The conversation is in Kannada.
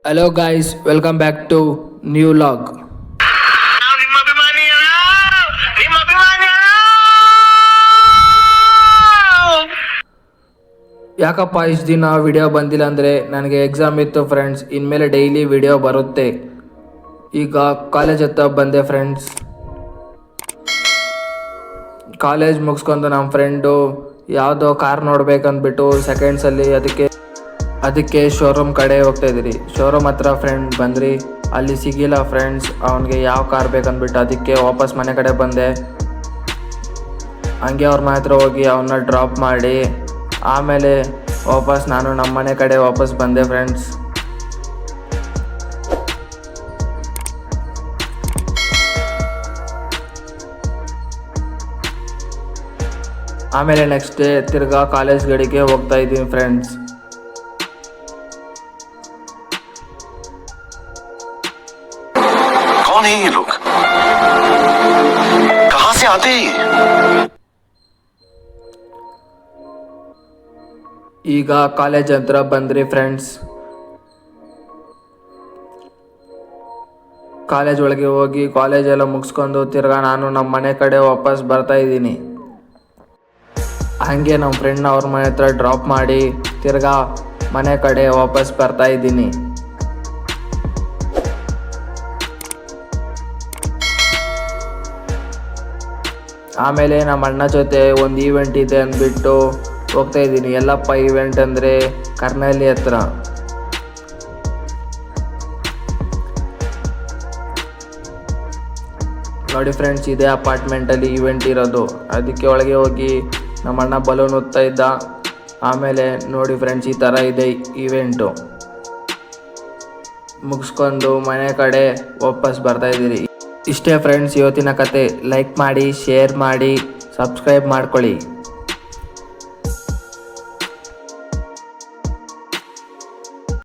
Hello guys, welcome back to new log. ನಿಮ್ಮ ಅಭಿಮಾನಿ ನಿಮ್ಮ ಅಭಿಮಾನಿ ಯಾಕಪ್ಪ ಇಷ್ಟು ದಿನ ವಿಡಿಯೋ ಬಂದಿಲ್ಲ ಅಂದರೆ ನನಗೆ ಎಕ್ಸಾಮ್ ಇತ್ತು ಫ್ರೆಂಡ್ಸ್. ಇನ್ಮೇಲೆ ಡೈಲಿ ವಿಡಿಯೋ ಬರುತ್ತೆ. ಈಗ ಕಾಲೇಜ್ ಹತ್ತ ಬಂದೆ ಫ್ರೆಂಡ್ಸ್. ಕಾಲೇಜ್ ಮುಗಿಸ್ಕೊಂಡು ನಮ್ಮ ಫ್ರೆಂಡು ಯಾವುದೋ ಕಾರ್ ನೋಡ್ಬೇಕಂದ್ಬಿಟ್ಟು ಸೆಕೆಂಡ್ಸಲ್ಲಿ ಅದಕ್ಕೆ ಶೋರೂಮ್ ಕಡೆ ಹೋಗ್ತಾ ಇದ್ದೀರಿ. ಶೋರೂಮ್ ಹತ್ರ ಫ್ರೆಂಡ್ ಬಂದ್ರಿ, ಅಲ್ಲಿ ಸಿಗಿಲ್ಲ ಫ್ರೆಂಡ್ಸ್. ಅವನಿಗೆ ಯಾವ ಕಾರ್ ಬೇಕಂದ್ಬಿಟ್ಟು ಅದಕ್ಕೆ ವಾಪಸ್ ಮನೆ ಕಡೆ ಬಂದೆ. ಹಂಗೆ ಅವ್ರ ಮನೆ ಹತ್ರ ಹೋಗಿ ಅವನ್ನ ಡ್ರಾಪ್ ಮಾಡಿ ಆಮೇಲೆ ವಾಪಸ್ ನಾನು ನಮ್ಮ ಮನೆ ಕಡೆ ವಾಪಸ್ ಬಂದೆ ಫ್ರೆಂಡ್ಸ್. ಆಮೇಲೆ ನೆಕ್ಸ್ಟ್ ಡೇ ತಿರ್ಗಾ ಕಾಲೇಜ್ ಗಡಿಗೆ ಹೋಗ್ತಾ ಇದ್ದೀನಿ ಫ್ರೆಂಡ್ಸ್. कौन है ये लोग? कहां से आते हैं? ಈಗ ಕಾಲೇಜ್ ಹತ್ರ ಬಂದ್ರಿ ಫ್ರೆಂಡ್ಸ್. ಕಾಲೇಜ್ ಒಳಗೆ ಹೋಗಿ ಕಾಲೇಜೆಲ್ಲ ಮುಗಿಸ್ಕೊಂಡು ತಿರ್ಗಾ ನಾನು ನಮ್ಮ ಮನೆ ಕಡೆ ವಾಪಸ್ ಬರ್ತಾ ಇದ್ದೀನಿ. ಹಾಗೆ ನಮ್ಮ ಫ್ರೆಂಡ್ನ ಅವ್ರ ಮನೆ ಹತ್ರ ಡ್ರಾಪ್ ಮಾಡಿ ತಿರ್ಗಾ ಮನೆ ಕಡೆ ವಾಪಸ್ ಬರ್ತಾ ಇದ್ದೀನಿ. ಆಮೇಲೆ ನಮ್ಮ ಅಣ್ಣ ಜೊತೆ ಒಂದು ಈವೆಂಟ್ ಇದೆ ಅಂದ್ಬಿಟ್ಟು ಹೋಗ್ತಾ ಇದ್ದೀನಿ. ಎಲ್ಲಪ್ಪ ಈವೆಂಟ್ ಅಂದರೆ ಕರ್ನಳ್ಳಿ ಹತ್ರ. ನೋಡಿ ಫ್ರೆಂಡ್ಸ್, ಇದೇ ಅಪಾರ್ಟ್ಮೆಂಟಲ್ಲಿ ಈವೆಂಟ್ ಇರೋದು. ಅದಕ್ಕೆ ಒಳಗೆ ಹೋಗಿ ನಮ್ಮ ಅಣ್ಣ ಬಲೂನ್ ಓದ್ತಾ ಇದ್ದ. ಆಮೇಲೆ ನೋಡಿ ಫ್ರೆಂಡ್ಸ್, ಈ ಥರ ಇದೆ ಈವೆಂಟು. ಮುಗಿಸ್ಕೊಂಡು ಮನೆ ಕಡೆ ವಾಪಸ್ ಬರ್ತಾಯಿದ್ದೀರಿ. ಇಷ್ಟೇ ಫ್ರೆಂಡ್ಸ್ ಇವತ್ತಿನ ಕತೆ. ಲೈಕ್ ಮಾಡಿ, ಶೇರ್ ಮಾಡಿ, ಸಬ್ಸ್ಕ್ರೈಬ್ ಮಾಡ್ಕೊಳ್ಳಿ.